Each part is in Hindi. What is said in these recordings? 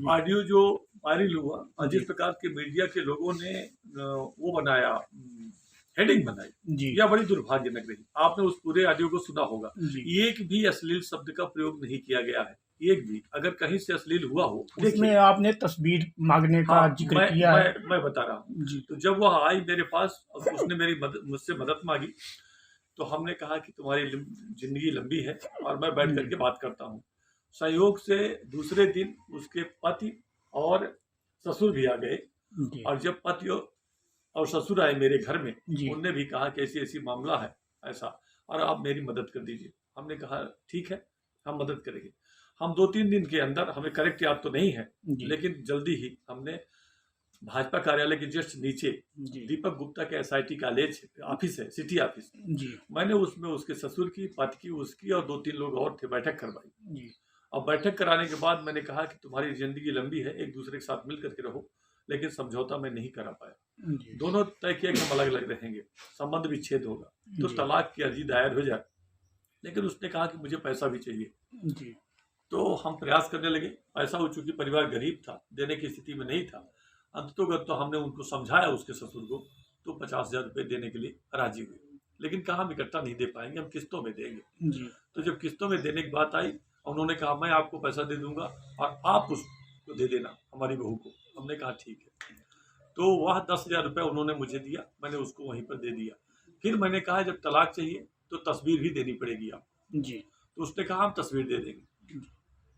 ऑडियो जो वायरल हुआ और जी जिस प्रकार के मीडिया के लोगों ने वो बनाया, हेडिंग बनाई, जी यह बड़ी दुर्भाग्यजनक रही। आपने उस पूरे ऑडियो को सुना होगा। जी। एक भी अश्लील शब्द का प्रयोग नहीं किया गया है, एक भी। अगर कहीं से अश्लील हुआ हो, उसमें देखिए। आपने तस्वीर मांगने का हाँ, जिक्र मैं किया है। मैं मैं बता रहा हूँ। जी तो जब वह आई मेरे पास और उसने मुझसे मदद मांगी, तो हमने कहा कि तुम्हारी जिंदगी लंबी है और मैं बैठ जी करके बात करता हूँ। संयोग से दूसरे दिन उसके पति और ससुर भी आ गए। जी और जब पति और ससुर आए मेरे घर में, जी उनने भी कहा कि ऐसी ऐसी मामला है, ऐसा, और आप मेरी मदद कर दीजिए। हमने कहा ठीक है, हम मदद करेंगे। हम 2-3 दिन के अंदर, हमें करेक्ट याद तो नहीं है, जी लेकिन जल्दी ही हमने भाजपा कार्यालय के जस्ट नीचे जी दीपक गुप्ता के SIT कॉलेज ऑफिस है, सिटी ऑफिस। जी मैंने उसमें उसके ससुर की, पति की, उसकी और 2-3 लोग और थे, बैठक करवाई। जी और बैठक कराने के बाद मैंने कहा कि तुम्हारी जिंदगी लंबी है, एक दूसरे के साथ मिल करके रहो। लेकिन समझौता मैं नहीं करा पाया। जी दोनों तय किया कि हम अलग अलग रहेंगे, संबंध विच्छेद होगा, तो जी तलाक की अर्जी दायर हो जाए। लेकिन उसने कहा कि मुझे पैसा भी चाहिए। जी तो हम प्रयास करने लगे। पैसा, हो चूंकि परिवार गरीब था, देने की स्थिति में नहीं था, अंततोगत तो हमने उनको समझाया, उसके ससुर को, तो 50,000 रुपये देने के लिए राजी हुए। लेकिन कहा हम इकट्ठा नहीं दे पाएंगे, हम किस्तों में देंगे। जी तो जब किस्तों में देने की बात आई, उन्होंने कहा मैं आपको पैसा दे दूंगा और आप उसको दे देना, हमारी बहू को। हमने कहा ठीक है। तो वह 10,000 रुपये उन्होंने मुझे दिया, मैंने उसको वहीं पर दे दिया। फिर मैंने कहा जब तलाक चाहिए तो तस्वीर भी देनी पड़ेगी आप। जी तो उसने कहा हम तस्वीर दे देंगे।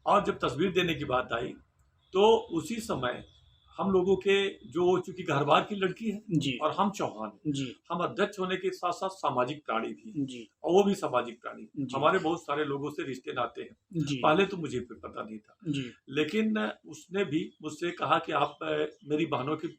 और जब तस्वीर देने की बात आई, तो उसी समय हम लोगों के, जो चूंकि घर बार की लड़की है जी और हम चौहान हैं, जी हम अध्यक्ष होने के साथ साथ सामाजिक प्राणी भी हैं, जी और वो भी सामाजिक प्राणी। जी हमारे बहुत सारे लोगों से रिश्ते नाते हैं। जी पहले तो मुझे भी पता नहीं था, जी लेकिन उसने भी मुझसे कहा कि आप, मेरी बहनों की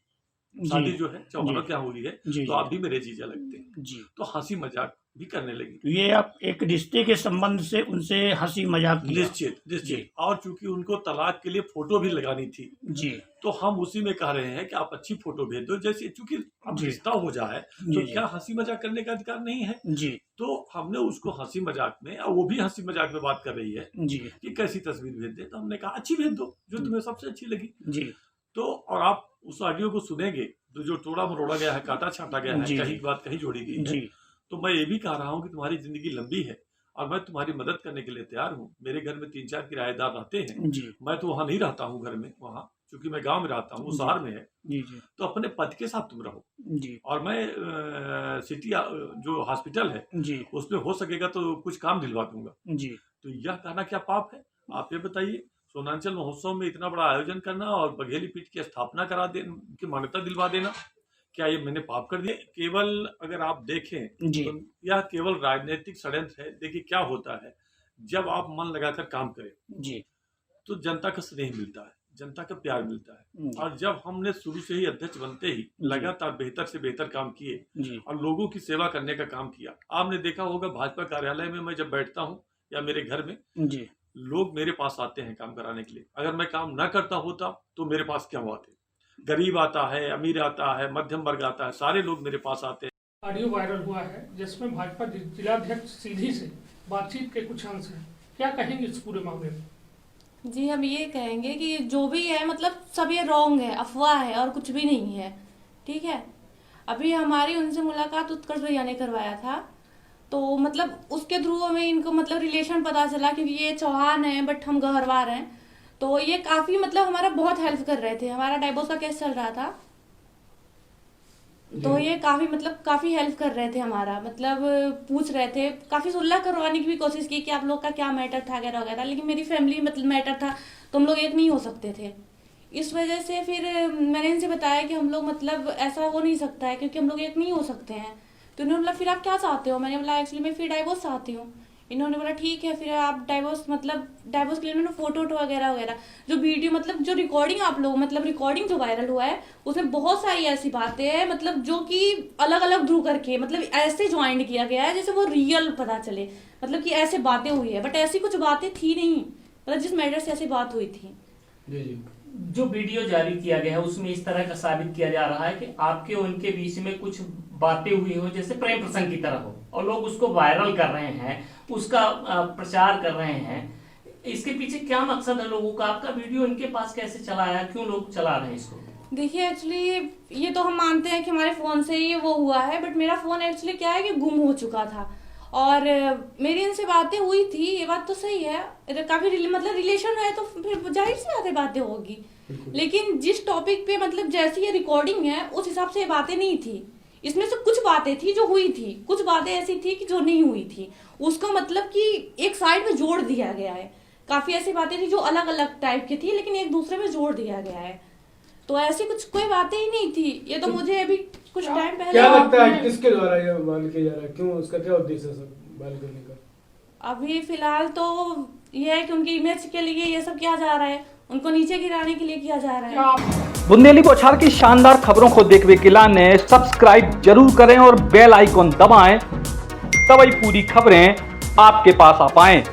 जी शादी जो है जी चौहानों के यहाँ हुई है, जी तो आप भी मेरे जीजा लगते हैं। जी। तो हंसी मजाक भी करने लगी। तो ये आप एक रिश्ते के संबंध से उनसे हंसी मजाक किया। निश्चित जी निश्चित। और चूंकि उनको तलाक के लिए फोटो भी लगानी थी, जी तो हम उसी में कह रहे हैं कि आप अच्छी फोटो भेज दो, जैसे चूंकि अब जी रिश्ता हो जाए जी तो जी क्या हंसी मजाक करने का अधिकार नहीं है? जी तो हमने उसको हंसी मजाक में, और वो भी हंसी मजाक में बात कर रही है जी कि कैसी तस्वीर भेज दे, तो हमने कहा अच्छी भेज दो, जो तुम्हें सबसे अच्छी लगी। जी तो और आप उस ऑडियो को सुनेंगे तो जो टोड़ा मरोड़ा गया है, काटा छाटा गया है, जी कहीं बात कहीं जोड़ी गई है। जी तो मैं ये भी कह रहा हूँ कि तुम्हारी जिंदगी लंबी है और मैं तुम्हारी मदद करने के लिए तैयार हूँ। मेरे घर में 3-4 किराएदार रहते हैं, जी मैं तो वहाँ नहीं रहता हूँ घर में, वहाँ चूंकि मैं गांव में रहता हूँ, वो जी शहर में है। जी जी तो अपने पति के साथ तुम रहो, जी और मैं सिटी जो हॉस्पिटल है जी उसमें हो सकेगा तो कुछ काम दिलवा दूंगा। जी तो यह कहना क्या पाप है? आप ये बताइए। सोनांचल महोत्सव में इतना बड़ा आयोजन करना और बघेली पीठ की स्थापना करा दे, की मान्यता दिलवा देना, क्या ये मैंने पाप कर दिया? केवल अगर आप देखें जी तो यह केवल राजनीतिक षड्यंत्र है। देखिए क्या होता है, जब आप मन लगाकर काम करें जी तो जनता का स्नेह मिलता है, जनता का प्यार मिलता है। जी और जब हमने शुरू से ही अध्यक्ष बनते ही लगातार बेहतर से बेहतर काम किए जी और लोगों की सेवा करने का काम किया। आपने देखा होगा भाजपा कार्यालय में मैं जब बैठता हूँ या मेरे घर में, जी लोग मेरे पास आते हैं काम कराने के लिए। अगर मैं काम ना करता होता तो मेरे पास क्यों आते? गरीब आता है, अमीर आता है, मध्यम वर्ग आता है, सारे लोग मेरे पास आते हैं। ऑडियो वायरल हुआ है जिसमें भाजपा जिलाध्यक्ष सीधी से बातचीत के कुछ अंश हैं, क्या कहेंगे इस पूरे मामले में? जी हम ये कहेंगे कि जो भी है मतलब सब ये रॉन्ग है, अफवाह है और कुछ भी नहीं है। ठीक है, अभी हमारी उनसे मुलाकात उत्कर्ष भैया ने करवाया था, तो मतलब उसके थ्रू हमें इनको मतलब रिलेशन पता चला, क्योंकि ये चौहान है बट हम गहरवार हैं। तो ये काफी मतलब हमारा बहुत हेल्प कर रहे थे, हमारा डाइवोर्स का केस चल रहा था, तो ये काफी मतलब काफी हेल्प कर रहे थे हमारा, मतलब पूछ रहे थे, काफी सुलह करवाने की भी कोशिश की कि आप लोग का क्या मैटर था वगैरह वगैरह, लेकिन मेरी फैमिली मतलब मैटर था तो हम लोग एक नहीं हो सकते थे। इस वजह से फिर मैंने इनसे बताया कि हम लोग मतलब ऐसा हो नहीं सकता है क्योंकि हम लोग एक नहीं हो सकते हैं। तो उन्होंने बोला फिर आप क्या चाहते हो? मैंने बोला एक्चुअली मैं फिर डाइवोर्स चाहती हूँ। इन्होंने बोला ठीक है, फिर आप डाइवोर्स मतलब डाइवोर्स के लिए उन्होंने फोटो वोटो वगैरह वगैरह, जो वीडियो मतलब जो रिकॉर्डिंग आप लोग मतलब रिकॉर्डिंग जो वायरल हुआ है उसमें बहुत सारी ऐसी बातें हैं मतलब जो कि अलग अलग ध्रुव करके मतलब ऐसे ज्वाइंट किया गया है जैसे वो रियल पता चले, मतलब कि ऐसे बातें हुई है बट ऐसी कुछ बातें थी नहीं, मतलब जिस मैटर से ऐसी बात हुई थी। जी जी। जो वीडियो जारी किया गया है उसमें इस तरह का साबित किया जा रहा है कि आपके उनके बीच में कुछ बातें हुई हो जैसे प्रेम प्रसंग की तरह हो, और लोग उसको वायरल कर रहे हैं, उसका प्रचार कर रहे हैं। इसके पीछे क्या मकसद है लोगों का? आपका वीडियो इनके पास कैसे चला आया? क्यों लोग चला रहे हैं इसको? देखिए एक्चुअली ये तो हम मानते हैं कि हमारे फ़ोन से ही वो हुआ है, बट मेरा फ़ोन एक्चुअली क्या है कि गुम हो चुका था और मेरी इनसे बातें हुई थी, ये बात तो सही है, काफ़ी मतलब रिलेशन है तो फिर जाहिर सी बातें बातें होगी, लेकिन जिस टॉपिक पे मतलब जैसी ये रिकॉर्डिंग है उस हिसाब से ये बातें नहीं थी। इसमें से कुछ बातें थी जो हुई थी, कुछ बातें ऐसी थी कि जो नहीं हुई थी, उसको मतलब कि एक साइड में जोड़ दिया गया है। काफ़ी ऐसी बातें थी जो अलग अलग टाइप की थी लेकिन एक दूसरे में जोड़ दिया गया है, तो ऐसी कुछ कोई बातें ही नहीं थी। ये तो मुझे अभी कुछ टाइम पहले क्या लगता है किसके द्वारा ये वायरल किया जा रहा है? क्यों, उसका क्या उद्देश्य है सब वायरल करने का? अभी फिलहाल तो ये है कि उनकी इमेज के लिए ये सब किया जा रहा है, उनको नीचे गिराने के लिए किया जा रहा है। बुंदेली बौछार की शानदार खबरों को देखने के लिए सब्सक्राइब जरूर करें और बेल आइकॉन दबाएं, तभी पूरी खबरें आपके पास आ पाएं।